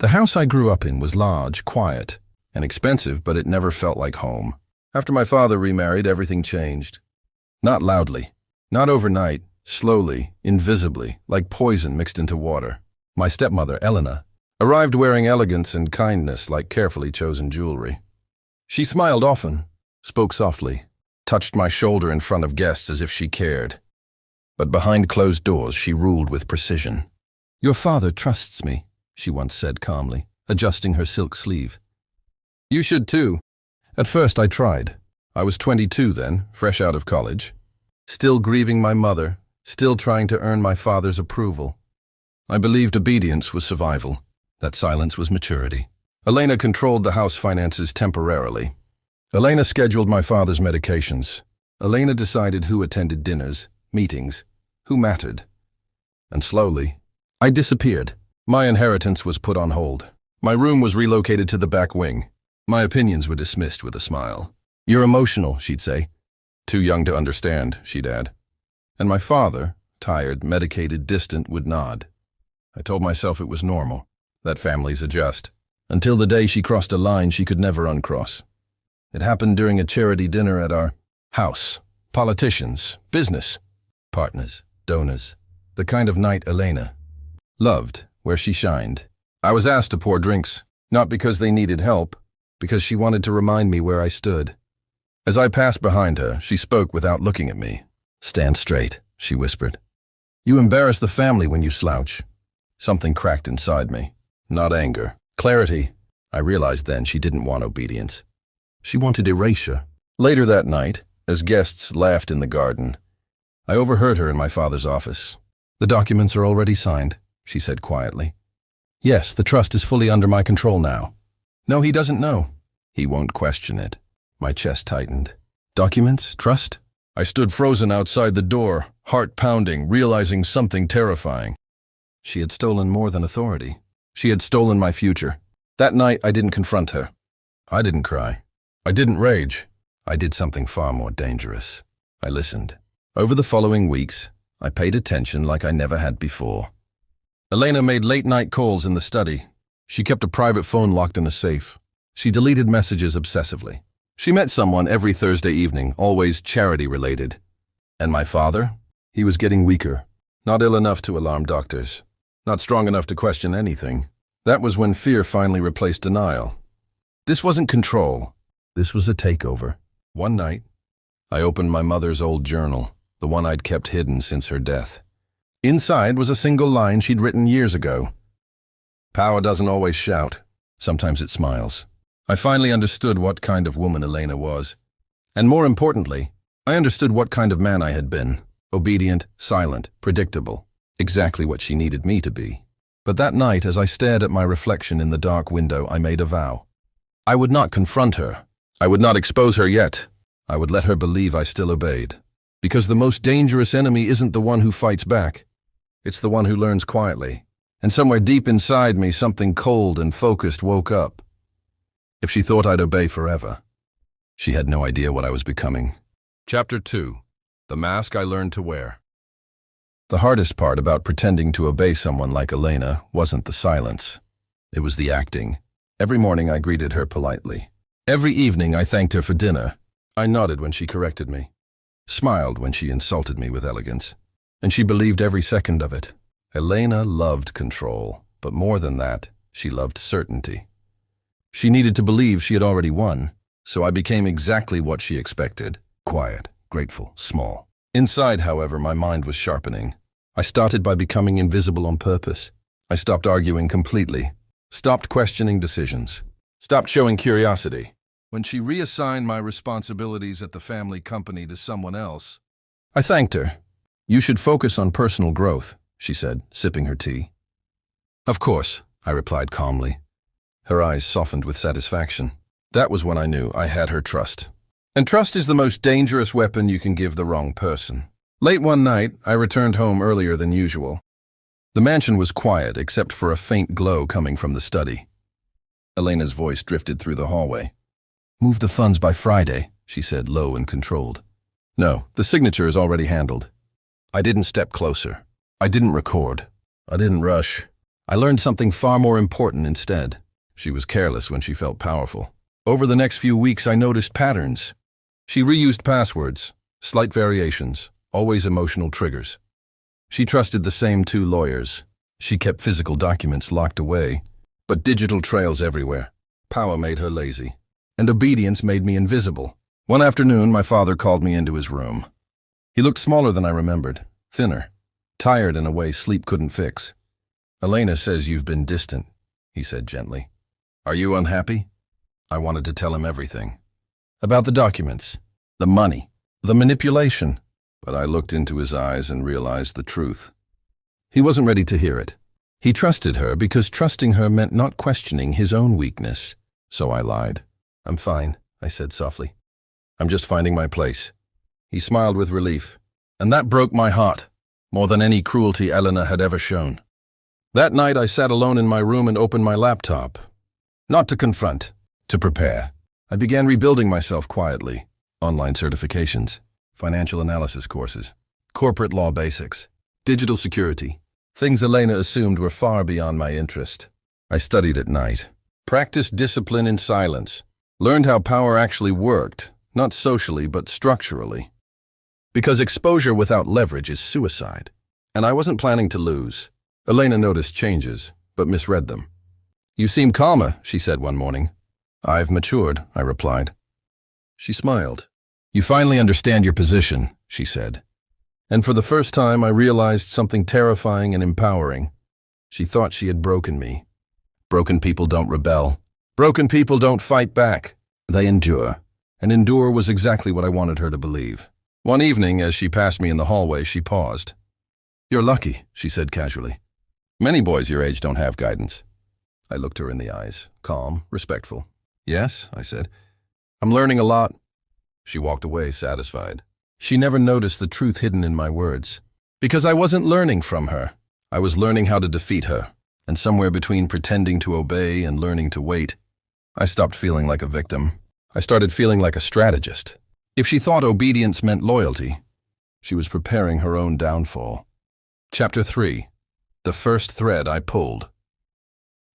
The house I grew up in was large, quiet, and expensive, but it never felt like home. After my father remarried, everything changed. Not loudly, not overnight, slowly, invisibly, like poison mixed into water. My stepmother, Elena, arrived wearing elegance and kindness like carefully chosen jewelry. She smiled often, spoke softly, touched my shoulder in front of guests as if she cared. But behind closed doors, she ruled with precision. "Your father trusts me," she once said calmly, adjusting her silk sleeve. "You should too." At first I tried. I was 22 then, fresh out of college. Still grieving my mother, still trying to earn my father's approval. I believed obedience was survival, that silence was maturity. Elena controlled the house finances temporarily. Elena scheduled my father's medications. Elena decided who attended dinners, meetings, who mattered. And slowly, I disappeared. My inheritance was put on hold. My room was relocated to the back wing. My opinions were dismissed with a smile. "You're emotional," she'd say. "Too young to understand," she'd add. And my father, tired, medicated, distant, would nod. I told myself it was normal, that families adjust, until the day she crossed a line she could never uncross. It happened during a charity dinner at our house. Politicians, business, partners, donors. The kind of night Elena loved, where she shined. I was asked to pour drinks, not because they needed help, because she wanted to remind me where I stood. As I passed behind her, she spoke without looking at me. "Stand straight," she whispered. "You embarrass the family when you slouch." Something cracked inside me. Not anger. Clarity. I realized then she didn't want obedience. She wanted erasure. Later that night, as guests laughed in the garden, I overheard her in my father's office. "The documents are already signed," she said quietly. "Yes, the trust is fully under my control now." "No, he doesn't know." "He won't question it." My chest tightened. "Documents? Trust?" I stood frozen outside the door, heart pounding, realizing something terrifying. She had stolen more than authority. She had stolen my future. That night, I didn't confront her. I didn't cry. I didn't rage. I did something far more dangerous. I listened. Over the following weeks, I paid attention like I never had before. Elena made late-night calls in the study. She kept a private phone locked in a safe. She deleted messages obsessively. She met someone every Thursday evening, always charity-related. And my father? He was getting weaker. Not ill enough to alarm doctors. Not strong enough to question anything. That was when fear finally replaced denial. This wasn't control. This was a takeover. One night, I opened my mother's old journal, the one I'd kept hidden since her death. Inside was a single line she'd written years ago. "Power doesn't always shout. Sometimes it smiles." I finally understood what kind of woman Elena was. And more importantly, I understood what kind of man I had been. Obedient, silent, predictable. Exactly what she needed me to be. But that night, as I stared at my reflection in the dark window, I made a vow. I would not confront her. I would not expose her yet. I would let her believe I still obeyed. Because the most dangerous enemy isn't the one who fights back. It's the one who learns quietly. And somewhere deep inside me, something cold and focused woke up. If she thought I'd obey forever, she had no idea what I was becoming. Chapter 2. The Mask I Learned to Wear. The hardest part about pretending to obey someone like Elena wasn't the silence. It was the acting. Every morning I greeted her politely. Every evening I thanked her for dinner. I nodded when she corrected me. Smiled when she insulted me with elegance. And she believed every second of it. Elena loved control, but more than that, she loved certainty. She needed to believe she had already won, so I became exactly what she expected. Quiet, grateful, small. Inside, however, my mind was sharpening. I started by becoming invisible on purpose. I stopped arguing completely, stopped questioning decisions, stopped showing curiosity. When she reassigned my responsibilities at the family company to someone else, I thanked her. "You should focus on personal growth," she said, sipping her tea. "Of course," I replied calmly. Her eyes softened with satisfaction. That was when I knew I had her trust. And trust is the most dangerous weapon you can give the wrong person. Late one night, I returned home earlier than usual. The mansion was quiet except for a faint glow coming from the study. Elena's voice drifted through the hallway. "Move the funds by Friday," she said, low and controlled. "No, the signature is already handled." I didn't step closer. I didn't record. I didn't rush. I learned something far more important instead. She was careless when she felt powerful. Over the next few weeks, I noticed patterns. She reused passwords, slight variations, always emotional triggers. She trusted the same 2 lawyers. She kept physical documents locked away, but digital trails everywhere. Power made her lazy, and obedience made me invisible. One afternoon, my father called me into his room. He looked smaller than I remembered, thinner, tired in a way sleep couldn't fix. "Elena says you've been distant," he said gently. "Are you unhappy?" I wanted to tell him everything. About the documents, the money, the manipulation. But I looked into his eyes and realized the truth. He wasn't ready to hear it. He trusted her because trusting her meant not questioning his own weakness. So I lied. "I'm fine," I said softly. "I'm just finding my place." He smiled with relief. And that broke my heart, more than any cruelty Elena had ever shown. That night I sat alone in my room and opened my laptop. Not to confront, to prepare. I began rebuilding myself quietly. Online certifications, financial analysis courses, corporate law basics, digital security. Things Elena assumed were far beyond my interest. I studied at night, practiced discipline in silence, learned how power actually worked, not socially but structurally. Because exposure without leverage is suicide, and I wasn't planning to lose. Elena noticed changes, but misread them. "You seem calmer," she said one morning. "I've matured," I replied. She smiled. "You finally understand your position," she said. And for the first time I realized something terrifying and empowering. She thought she had broken me. Broken people don't rebel. Broken people don't fight back. They endure. And endure was exactly what I wanted her to believe. One evening, as she passed me in the hallway, she paused. "You're lucky," she said casually. "Many boys your age don't have guidance." I looked her in the eyes, calm, respectful. "Yes," I said. "I'm learning a lot." She walked away, satisfied. She never noticed the truth hidden in my words. Because I wasn't learning from her. I was learning how to defeat her. And somewhere between pretending to obey and learning to wait, I stopped feeling like a victim. I started feeling like a strategist. If she thought obedience meant loyalty, she was preparing her own downfall. Chapter 3. The first thread I pulled.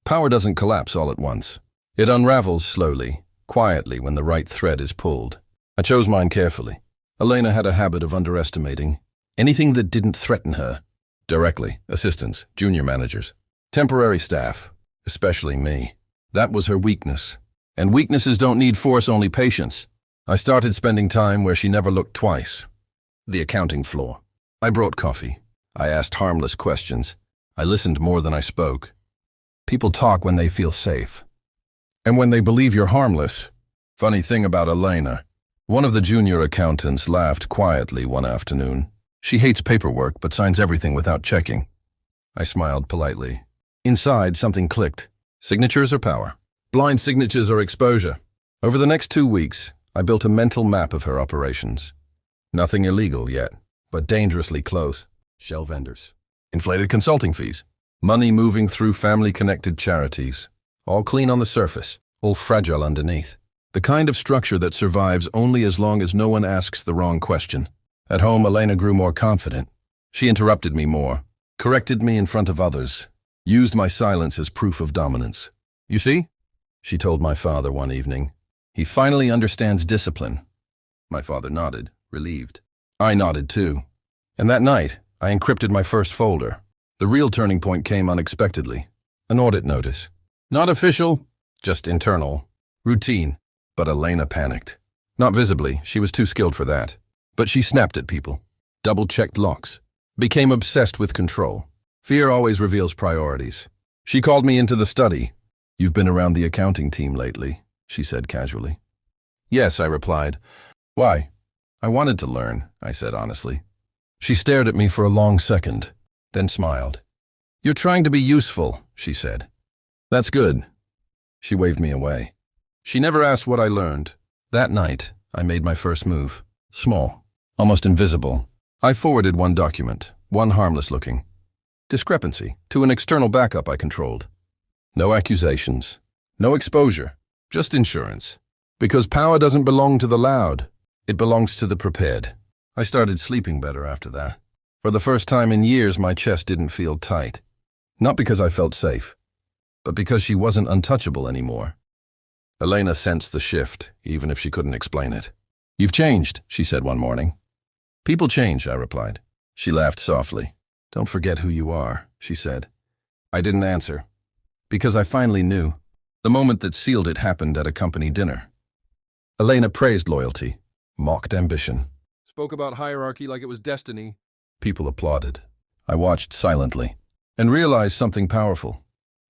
Power doesn't collapse all at once. It unravels slowly, quietly when the right thread is pulled. I chose mine carefully. Elena had a habit of underestimating anything that didn't threaten her. Directly, assistants, junior managers, temporary staff, especially me. That was her weakness. And weaknesses don't need force, only patience. I started spending time where she never looked twice. The accounting floor. I brought coffee. I asked harmless questions. I listened more than I spoke. People talk when they feel safe. And when they believe you're harmless. Funny thing about Elena. One of the junior accountants laughed quietly one afternoon. She hates paperwork but signs everything without checking. I smiled politely. Inside, something clicked. Signatures or power? Blind signatures or exposure? Over the next 2 weeks, I built a mental map of her operations. Nothing illegal yet, but dangerously close. Shell vendors. Inflated consulting fees. Money moving through family-connected charities. All clean on the surface, all fragile underneath. The kind of structure that survives only as long as no one asks the wrong question. At home, Elena grew more confident. She interrupted me more, corrected me in front of others, used my silence as proof of dominance. "You see?" she told my father one evening. "He finally understands discipline." My father nodded, relieved. I nodded too. And that night, I encrypted my first folder. The real turning point came unexpectedly. An audit notice. Not official, just internal. Routine. But Elena panicked. Not visibly, she was too skilled for that. But she snapped at people. Double-checked locks. Became obsessed with control. Fear always reveals priorities. She called me into the study. "You've been around the accounting team lately," she said casually. "Yes," I replied. "Why?" "I wanted to learn," I said honestly. She stared at me for a long second, then smiled. "You're trying to be useful," she said. "That's good." She waved me away. She never asked what I learned. That night, I made my first move. Small, almost invisible. I forwarded one document, one harmless-looking discrepancy, to an external backup I controlled. No accusations, no exposure, just insurance. Because power doesn't belong to the loud, it belongs to the prepared. I started sleeping better after that. For the first time in years, my chest didn't feel tight. Not because I felt safe, but because she wasn't untouchable anymore. Elena sensed the shift, even if she couldn't explain it. "You've changed," she said one morning. "People change," I replied. She laughed softly. "Don't forget who you are," she said. I didn't answer, because I finally knew. The moment that sealed it happened at a company dinner. Elena praised loyalty, mocked ambition, spoke about hierarchy like it was destiny. People applauded. I watched silently and realized something powerful.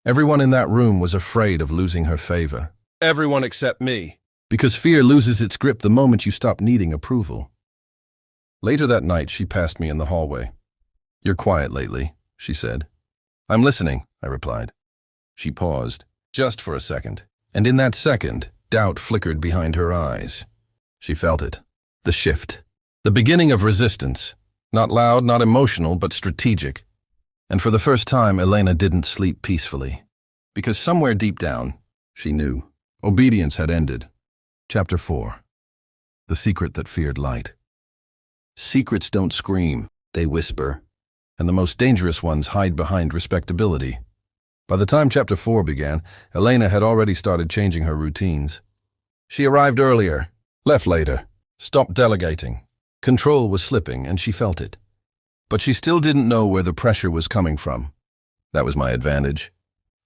Everyone in that room was afraid of losing her favor. Everyone except me. Because fear loses its grip the moment you stop needing approval. Later that night, she passed me in the hallway. "You're quiet lately," she said. "I'm listening," I replied. She paused, just for a second, and in that second, doubt flickered behind her eyes. She felt it. The shift. The beginning of resistance. Not loud, not emotional, but strategic. And for the first time, Elena didn't sleep peacefully. Because somewhere deep down, she knew. Obedience had ended. Chapter 4. The Secret That Feared Light. Secrets don't scream, they whisper. And the most dangerous ones hide behind respectability. By the time Chapter 4 began, Elena had already started changing her routines. She arrived earlier, left later, stopped delegating. Control was slipping, and she felt it. But she still didn't know where the pressure was coming from. That was my advantage.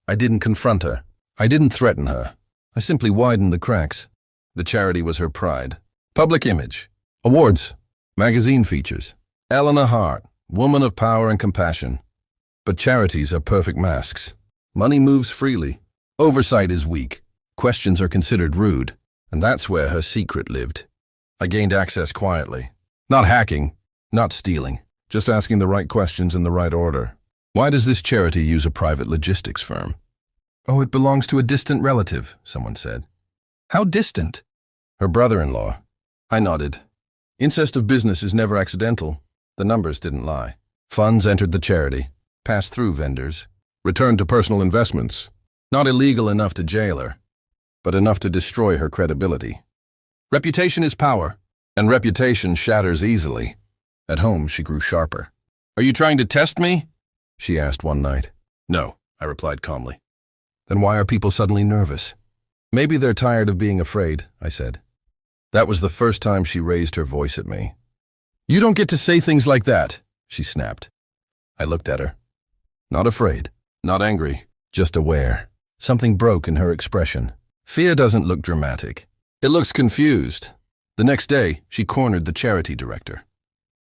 I didn't confront her. I didn't threaten her. I simply widened the cracks. The charity was her pride. Public image. Awards. Magazine features. Eleanor Hart, woman of power and compassion. But charities are perfect masks. Money moves freely. Oversight is weak. Questions are considered rude. And that's where her secret lived. I gained access quietly. Not hacking, not stealing. Just asking the right questions in the right order. "Why does this charity use a private logistics firm?" "Oh, it belongs to a distant relative," someone said. "How distant?" "Her brother-in-law." I nodded. Incest of business is never accidental. The numbers didn't lie. Funds entered the charity, passed through vendors, returned to personal investments. Not illegal enough to jail her, but enough to destroy her credibility. Reputation is power, and reputation shatters easily. At home, she grew sharper. "Are you trying to test me?" she asked one night. "No," I replied calmly. "Then why are people suddenly nervous?" "Maybe they're tired of being afraid," I said. That was the first time she raised her voice at me. "You don't get to say things like that," she snapped. I looked at her. Not afraid, not angry, just aware. Something broke in her expression. Fear doesn't look dramatic. It looks confused. The next day, she cornered the charity director.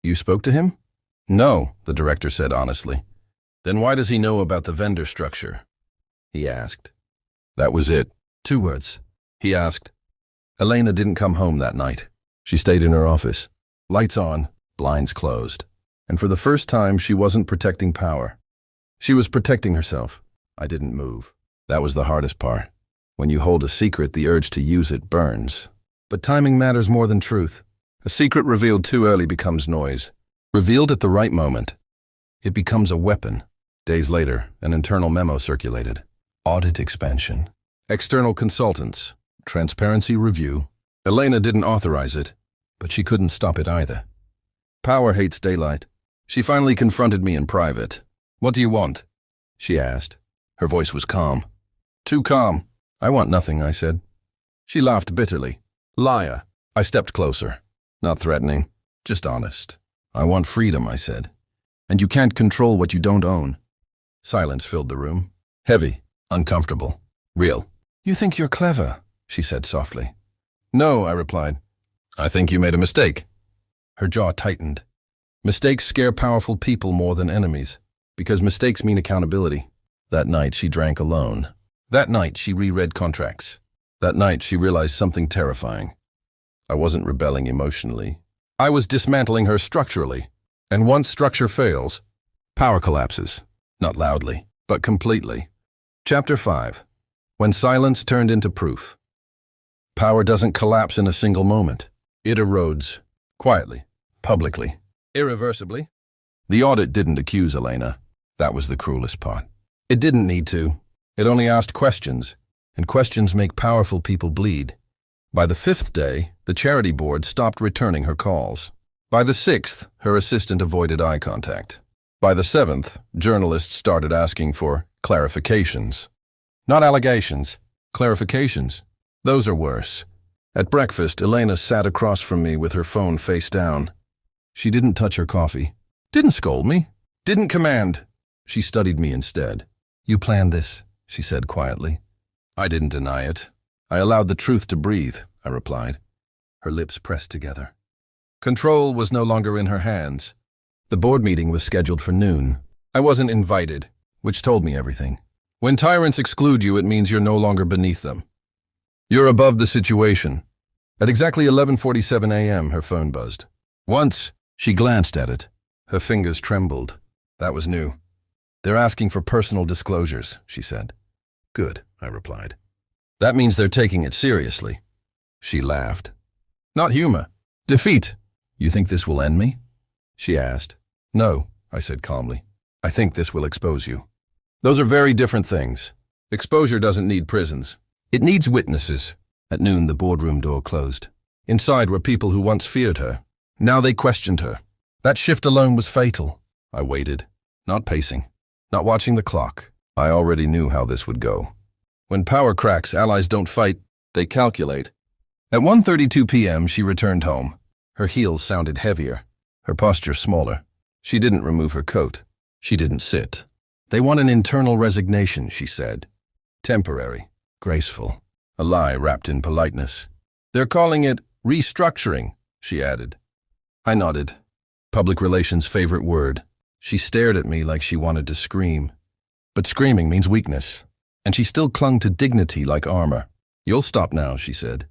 "You spoke to him?" "No," the director said honestly. "Then why does he know about the vendor structure?" he asked. That was it. 2 words. He asked. Elena didn't come home that night. She stayed in her office. Lights on, blinds closed. And for the first time, she wasn't protecting power. She was protecting herself. I didn't move. That was the hardest part. When you hold a secret, the urge to use it burns. But timing matters more than truth. A secret revealed too early becomes noise. Revealed at the right moment, it becomes a weapon. Days later, an internal memo circulated. Audit expansion. External consultants. Transparency review. Elena didn't authorize it, but she couldn't stop it either. Power hates daylight. She finally confronted me in private. "What do you want?" she asked. Her voice was calm. Too calm. "I want nothing," I said. She laughed bitterly. "Liar." I stepped closer. Not threatening, just honest. "I want freedom," I said. "And you can't control what you don't own." Silence filled the room. Heavy, uncomfortable, real. "You think you're clever," she said softly. "No," I replied. "I think you made a mistake." Her jaw tightened. Mistakes scare powerful people more than enemies, because mistakes mean accountability. That night, she drank alone. That night, she reread contracts. That night, she realized something terrifying. I wasn't rebelling emotionally. I was dismantling her structurally. And once structure fails, power collapses. Not loudly, but completely. Chapter 5. When silence turned into proof. Power doesn't collapse in a single moment. It erodes. Quietly. Publicly. Irreversibly. The audit didn't accuse Elena. That was the cruelest part. It didn't need to. It only asked questions. And questions make powerful people bleed. By the 5th day, the charity board stopped returning her calls. By the 6th, her assistant avoided eye contact. By the 7th, journalists started asking for clarifications. Not allegations, clarifications. Those are worse. At breakfast, Elena sat across from me with her phone face down. She didn't touch her coffee. Didn't scold me. Didn't command. She studied me instead. You planned this, she said quietly. I didn't deny it. I allowed the truth to breathe, I replied. Her lips pressed together. Control was no longer in her hands. The board meeting was scheduled for noon. I wasn't invited, which told me everything. When tyrants exclude you, it means you're no longer beneath them. You're above the situation. At exactly 11:47 a.m., her phone buzzed. Once, she glanced at it. Her fingers trembled. That was new. They're asking for personal disclosures, she said. Good, I replied. That means they're taking it seriously. She laughed. Not humor. Defeat. You think this will end me? She asked. No, I said calmly. I think this will expose you. Those are very different things. Exposure doesn't need prisons. It needs witnesses. At noon, the boardroom door closed. Inside were people who once feared her. Now they questioned her. That shift alone was fatal. I waited, not pacing, not watching the clock. I already knew how this would go. When power cracks, allies don't fight, they calculate. At 1:32 p.m., she returned home. Her heels sounded heavier, her posture smaller. She didn't remove her coat. She didn't sit. They want an internal resignation, she said. Temporary, graceful, a lie wrapped in politeness. They're calling it restructuring, she added. I nodded. Public relations' favorite word. She stared at me like she wanted to scream. But screaming means weakness, and she still clung to dignity like armor. You'll stop now, she said.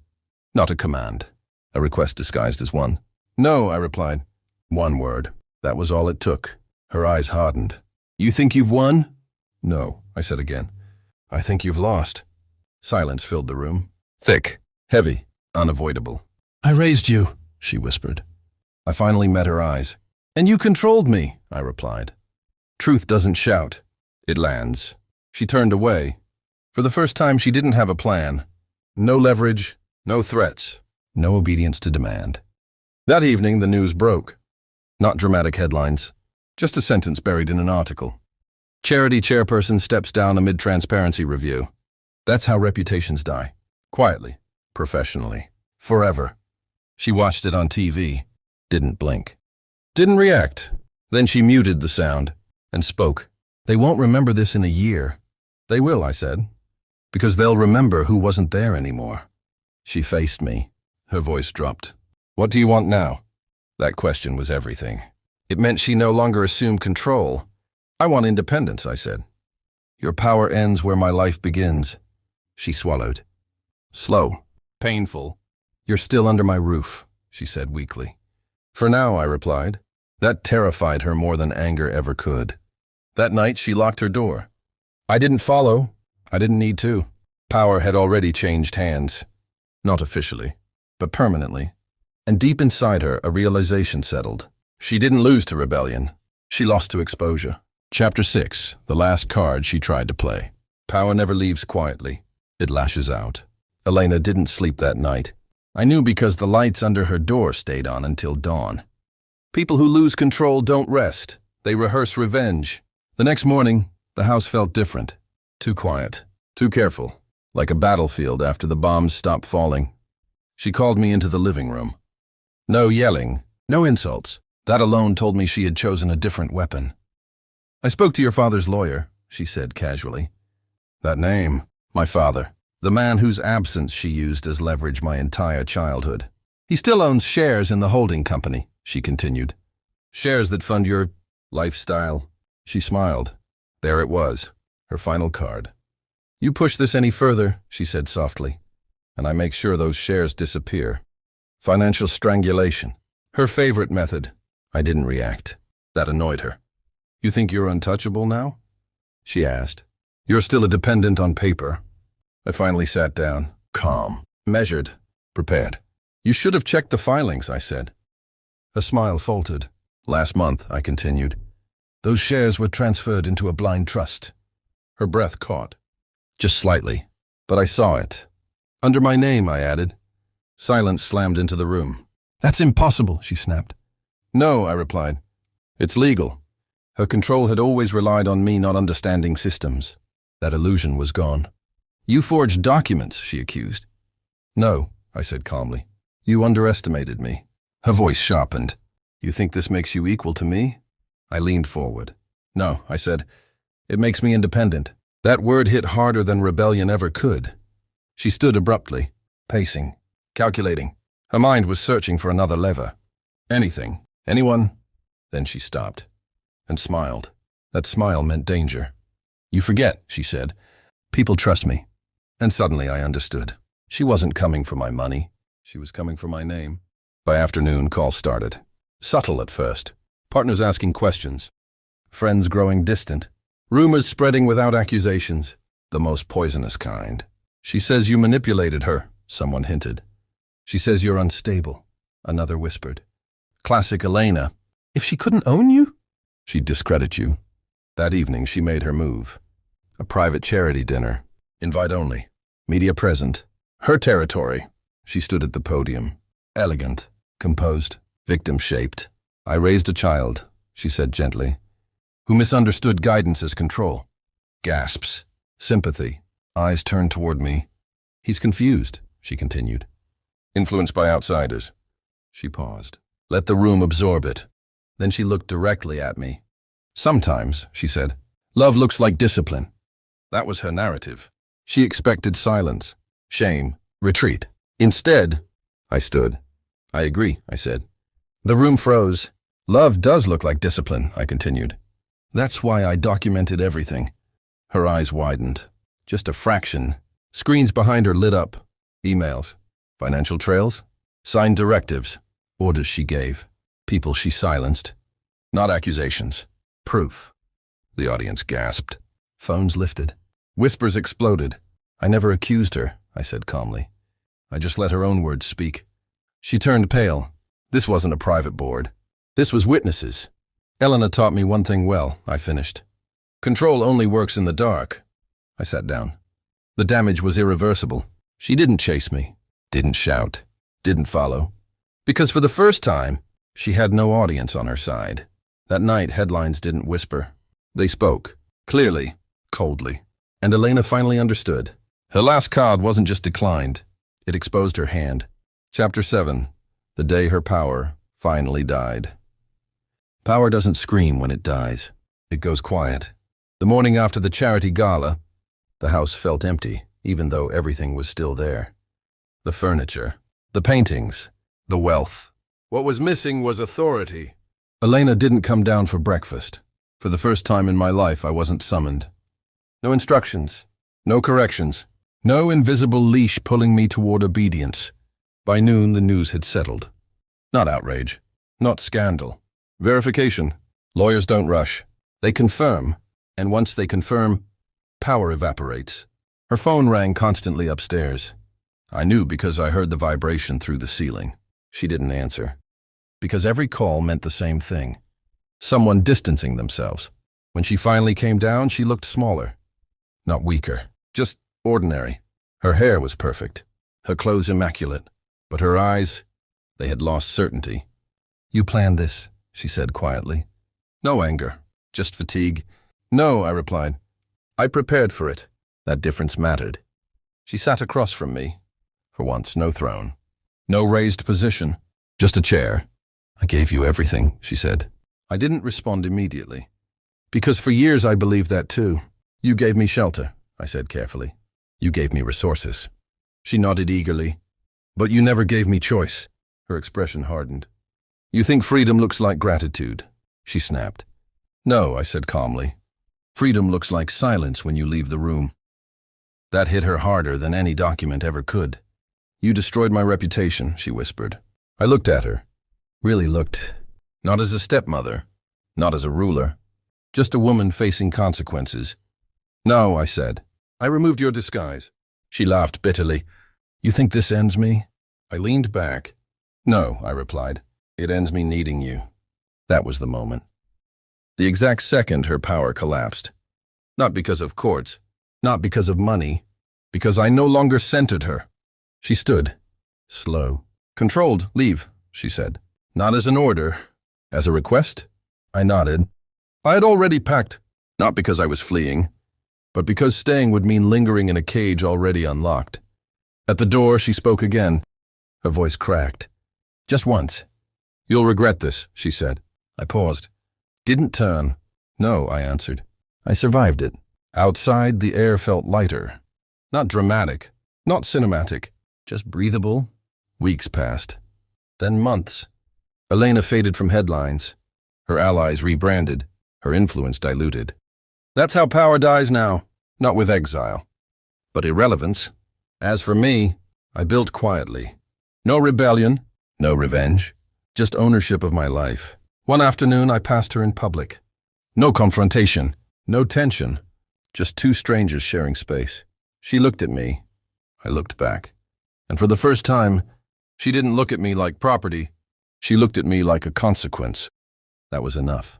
Not a command. A request disguised as one. No, I replied. One word. That was all it took. Her eyes hardened. You think you've won? No, I said again. I think you've lost. Silence filled the room. Thick, heavy, unavoidable. I raised you, she whispered. I finally met her eyes. And you controlled me, I replied. Truth doesn't shout. It lands. She turned away. For the first time, she didn't have a plan. No leverage, no threats, no obedience to demand. That evening, the news broke. Not dramatic headlines, just a sentence buried in an article. Charity chairperson steps down amid transparency review. That's how reputations die. Quietly, professionally, forever. She watched it on TV, didn't blink. Didn't react. Then she muted the sound and spoke. They won't remember this in a year. They will, I said, because they'll remember who wasn't there anymore. She faced me. Her voice dropped. What do you want now? That question was everything. It meant she no longer assumed control. I want independence, I said. Your power ends where my life begins. She swallowed. Slow, painful. You're still under my roof, she said weakly. For now, I replied. That terrified her more than anger ever could. That night, she locked her door. I didn't follow. I didn't need to. Power had already changed hands. Not officially, but permanently. And deep inside her, a realization settled. She didn't lose to rebellion. She lost to exposure. Chapter 6, the last card she tried to play. Power never leaves quietly. It lashes out. Elena didn't sleep that night. I knew because the lights under her door stayed on until dawn. People who lose control don't rest. They rehearse revenge. The next morning, the house felt different. Too quiet. Too careful. Like a battlefield after the bombs stopped falling. She called me into the living room. No yelling. No insults. That alone told me she had chosen a different weapon. I spoke to your father's lawyer, she said casually. That name, my father. The man whose absence she used as leverage my entire childhood. He still owns shares in the holding company, she continued. Shares that fund your lifestyle. She smiled. There it was, her final card. You push this any further, she said softly, and I make sure those shares disappear. Financial strangulation. Her favorite method. I didn't react. That annoyed her. You think you're untouchable now? She asked. You're still a dependent on paper. I finally sat down, calm, measured, prepared. You should have checked the filings, I said. A smile faltered. Last month, I continued. Those shares were transferred into a blind trust. Her breath caught. Just slightly, but I saw it. Under my name, I added. Silence slammed into the room. That's impossible, she snapped. No, I replied. It's legal. Her control had always relied on me not understanding systems. That illusion was gone. You forged documents, she accused. No, I said calmly. You underestimated me. Her voice sharpened. You think this makes you equal to me? I leaned forward. No, I said. It makes me independent. That word hit harder than rebellion ever could. She stood abruptly, pacing, calculating. Her mind was searching for another lever. Anything. Anyone. Then she stopped and smiled. That smile meant danger. You forget, she said. People trust me. And suddenly I understood. She wasn't coming for my money. She was coming for my name. By afternoon, calls started. Subtle at first. Partners asking questions. Friends growing distant. Rumors spreading without accusations. The most poisonous kind. She says you manipulated her, someone hinted. She says you're unstable, another whispered. Classic Elena. If she couldn't own you? She'd discredit you. That evening she made her move. A private charity dinner. Invite only. Media present. Her territory. She stood at the podium. Elegant. Composed. Victim-shaped. I raised a child, she said gently, who misunderstood guidance as control. Gasps. Sympathy. Eyes turned toward me. He's confused, she continued. Influenced by outsiders. She paused. Let the room absorb it. Then she looked directly at me. Sometimes, she said, love looks like discipline. That was her narrative. She expected silence, shame, retreat. Instead, I stood. I agree, I said. The room froze. Love does look like discipline, I continued. That's why I documented everything. Her eyes widened. Just a fraction. Screens behind her lit up. Emails. Financial trails. Signed directives. Orders she gave. People she silenced. Not accusations. Proof. The audience gasped. Phones lifted. Whispers exploded. I never accused her, I said calmly. I just let her own words speak. She turned pale. This wasn't a private board. This was witnesses. Elena taught me one thing well, I finished. Control only works in the dark. I sat down. The damage was irreversible. She didn't chase me, didn't shout, didn't follow. Because for the first time, she had no audience on her side. That night, headlines didn't whisper. They spoke, clearly, coldly. And Elena finally understood. Her last card wasn't just declined. It exposed her hand. Chapter 7. The day her power finally died. Power doesn't scream when it dies. It goes quiet. The morning after the charity gala, the house felt empty, even though everything was still there. The furniture, the paintings, the wealth. What was missing was authority. Elena didn't come down for breakfast. For the first time in my life, I wasn't summoned. No instructions, no corrections, no invisible leash pulling me toward obedience. By noon, the news had settled. Not outrage, not scandal. Verification. Lawyers don't rush. They confirm, and once they confirm, power evaporates. Her phone rang constantly upstairs. I knew because I heard the vibration through the ceiling. She didn't answer. Because every call meant the same thing. Someone distancing themselves. When she finally came down, she looked smaller. Not weaker, just ordinary. Her hair was perfect, her clothes immaculate, but her eyes, they had lost certainty. You planned this, she said quietly. No anger, just fatigue. No, I replied. I prepared for it. That difference mattered. She sat across from me. For once, no throne. No raised position, just a chair. I gave you everything, she said. I didn't respond immediately. Because for years I believed that too. You gave me shelter, I said carefully. You gave me resources. She nodded eagerly. But you never gave me choice. Her expression hardened. You think freedom looks like gratitude, she snapped. No, I said calmly. Freedom looks like silence when you leave the room. That hit her harder than any document ever could. You destroyed my reputation, she whispered. I looked at her. Really looked. Not as a stepmother. Not as a ruler. Just a woman facing consequences. No, I said. I removed your disguise. She laughed bitterly. You think this ends me? I leaned back. No, I replied. It ends me needing you. That was the moment. The exact second her power collapsed. Not because of courts, not because of money, because I no longer centered her. She stood, slow. Controlled, leave, she said. Not as an order, as a request. I nodded. I had already packed, not because I was fleeing, but because staying would mean lingering in a cage already unlocked. At the door, she spoke again. Her voice cracked. Just once. You'll regret this, she said. I paused. Didn't turn. No, I answered. I survived it. Outside, the air felt lighter. Not dramatic, not cinematic, just breathable. Weeks passed. Then months. Elena faded from headlines. Her allies rebranded. Her influence diluted. That's how power dies now, not with exile, but irrelevance. As for me, I built quietly. No rebellion, no revenge, just ownership of my life. One afternoon, I passed her in public. No confrontation, no tension, just two strangers sharing space. She looked at me. I looked back. And for the first time, she didn't look at me like property. She looked at me like a consequence. That was enough.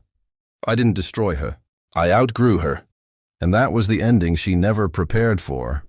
I didn't destroy her. I outgrew her. And that was the ending she never prepared for.